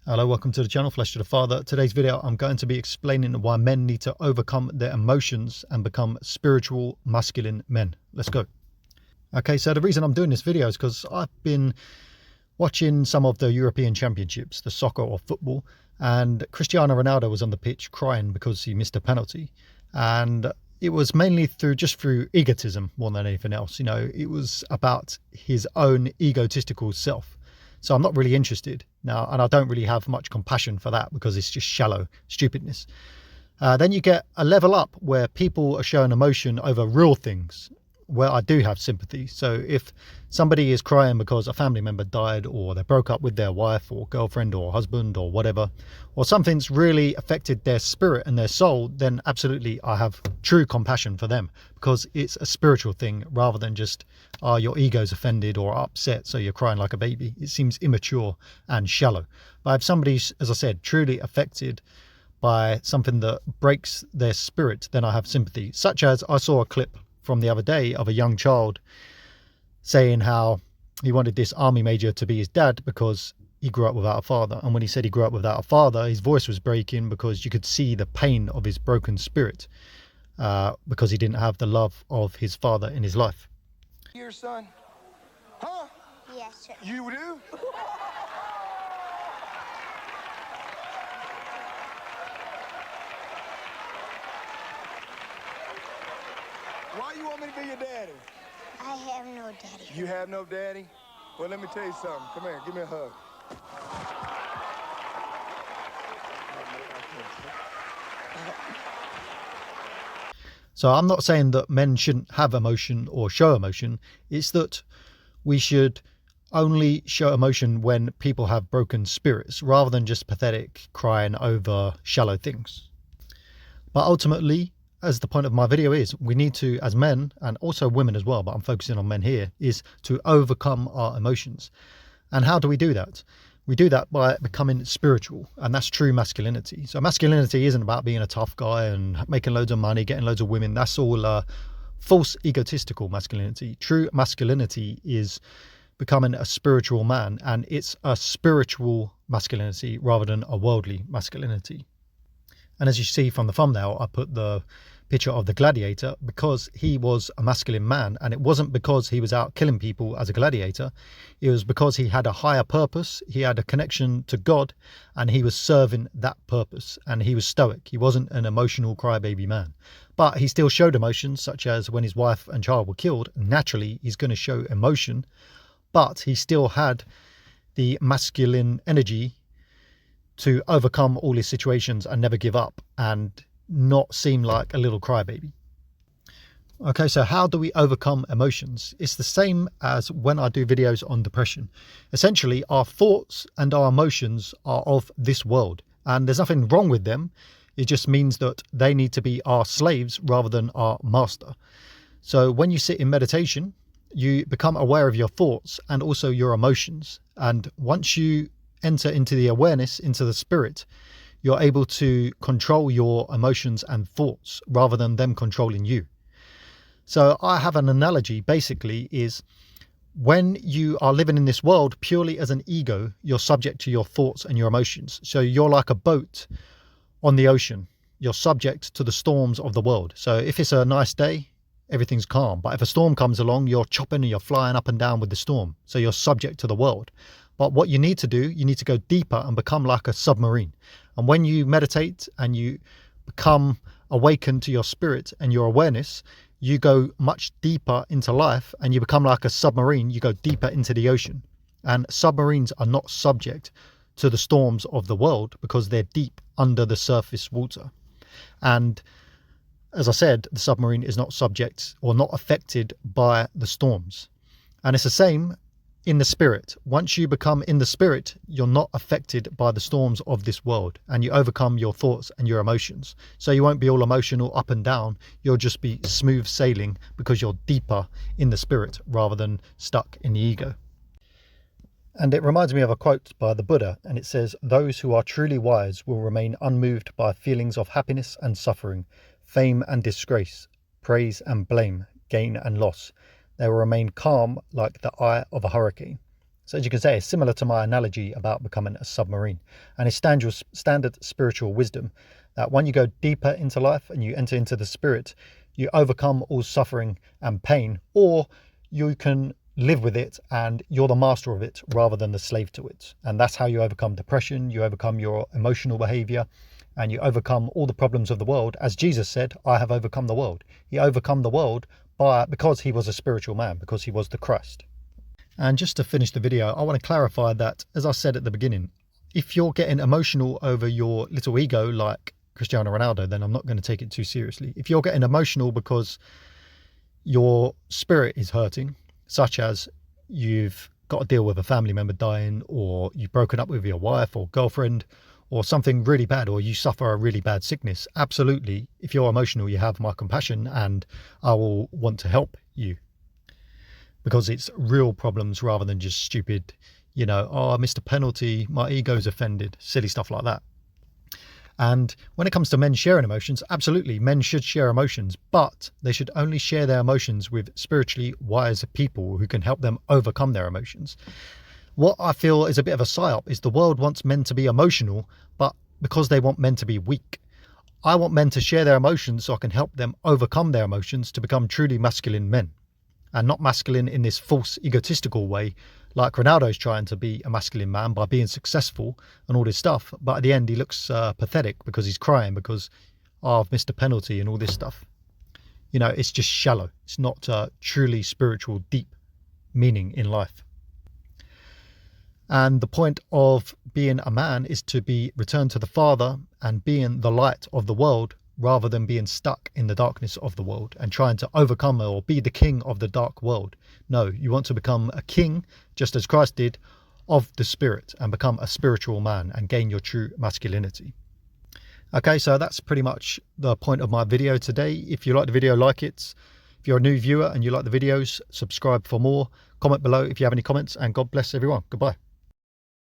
Hello, welcome to the channel, Flesh to the Father. Today's video, I'm going to be explaining why men need to overcome their emotions and become spiritual, masculine men. Let's go. Okay, so the reason I'm doing this video is because I've been watching some of the European Championships, the soccer or football, and Cristiano Ronaldo was on the pitch crying because he missed a penalty. And it was mainly through egotism more than anything else. You know, it was about his own egotistical self. So I'm not really interested now, and I don't really have much compassion for that because it's just shallow stupidness. Then you get a level up where people are showing emotion over real things where I do have sympathy. So if somebody is crying because a family member died, or they broke up with their wife or girlfriend or husband or whatever, or something's really affected their spirit and their soul, then absolutely I have true compassion for them, because it's a spiritual thing rather than just your ego's offended or upset so you're crying like a baby. It seems immature and shallow. But if somebody's, as I said, truly affected by something that breaks their spirit, then I have sympathy. Such as I saw a clip from the other day of a young child saying how he wanted this army major to be his dad because he grew up without a father. And when he said he grew up without a father, his voice was breaking because you could see the pain of his broken spirit because he didn't have the love of his father in his life. Your son? Huh? Yes, sir. You do? Why you want me to be your daddy? I have no daddy. You have no daddy? Well, let me tell you something. Come here, give me a hug. So I'm not saying that men shouldn't have emotion or show emotion. It's that we should only show emotion when people have broken spirits, rather than just pathetic crying over shallow things. But ultimately, as the point of my video is, we need to, as men, and also women as well, but I'm focusing on men here, is to overcome our emotions. And how do we do that? We do that by becoming spiritual, and that's true masculinity. So masculinity isn't about being a tough guy and making loads of money, getting loads of women. That's all false egotistical masculinity. True masculinity is becoming a spiritual man, and it's a spiritual masculinity rather than a worldly masculinity. And as you see from the thumbnail, I put the picture of the gladiator because he was a masculine man, and it wasn't because he was out killing people as a gladiator. It was because he had a higher purpose, he had a connection to God, and he was serving that purpose, and he was stoic. He wasn't an emotional crybaby man, but he still showed emotions, such as when his wife and child were killed. Naturally, he's going to show emotion, but he still had the masculine energy to overcome all his situations and never give up and not seem like a little crybaby. Okay, so how do we overcome emotions? It's the same as when I do videos on depression. Essentially, our thoughts and our emotions are of this world, and there's nothing wrong with them. It just means that they need to be our slaves rather than our master. So when you sit in meditation, you become aware of your thoughts and also your emotions. And once you enter into the awareness, into the spirit, you're able to control your emotions and thoughts rather than them controlling you. So I have an analogy, basically, is when you are living in this world purely as an ego, you're subject to your thoughts and your emotions. So you're like a boat on the ocean. You're subject to the storms of the world. So if it's a nice day, everything's calm. But if a storm comes along, you're chopping and you're flying up and down with the storm. So you're subject to the world. But what you need to do, you need to go deeper and become like a submarine. And when you meditate and you become awakened to your spirit and your awareness, you go much deeper into life and you become like a submarine. You go deeper into the ocean. And submarines are not subject to the storms of the world because they're deep under the surface water. And as I said, the submarine is not subject or not affected by the storms. And it's the same in the spirit. Once you become in the spirit, you're not affected by the storms of this world, and you overcome your thoughts and your emotions. So you won't be all emotional up and down. You'll just be smooth sailing because you're deeper in the spirit rather than stuck in the ego. And it reminds me of a quote by the Buddha, and it says, "Those who are truly wise will remain unmoved by feelings of happiness and suffering, fame and disgrace, praise and blame, gain and loss. They will remain calm like the eye of a hurricane." So as you can say, it's similar to my analogy about becoming a submarine. And it's standard spiritual wisdom that when you go deeper into life and you enter into the spirit, you overcome all suffering and pain, or you can live with it and you're the master of it rather than the slave to it. And that's how you overcome depression, you overcome your emotional behavior, and you overcome all the problems of the world. As Jesus said, I have overcome the world. He overcome the world because he was a spiritual man, because he was the Christ. And just to finish the video, I want to clarify that, as I said at the beginning, if you're getting emotional over your little ego like Cristiano Ronaldo, then I'm not going to take it too seriously. If you're getting emotional because your spirit is hurting, such as you've got to deal with a family member dying, or you've broken up with your wife or girlfriend, or something really bad, or you suffer a really bad sickness, absolutely, if you're emotional, you have my compassion and I will want to help you, because it's real problems rather than just stupid, oh, I missed a penalty, my ego's offended, silly stuff like that. And when it comes to men sharing emotions, absolutely, men should share emotions, but they should only share their emotions with spiritually wise people who can help them overcome their emotions. What I feel is a bit of a psyop is the world wants men to be emotional, but because they want men to be weak. I want men to share their emotions so I can help them overcome their emotions to become truly masculine men, and not masculine in this false egotistical way like Ronaldo's trying to be a masculine man by being successful and all this stuff, but at the end he looks pathetic because he's crying because, oh, I've missed a penalty and all this stuff. It's just shallow. It's not truly spiritual, deep meaning in life. And the point of being a man is to be returned to the Father and being the light of the world, rather than being stuck in the darkness of the world and trying to overcome or be the king of the dark world. No, you want to become a king, just as Christ did, of the spirit, and become a spiritual man and gain your true masculinity. Okay, so that's pretty much the point of my video today. If you like the video, like it. If you're a new viewer and you like the videos, subscribe for more. Comment below if you have any comments, and God bless everyone. Goodbye.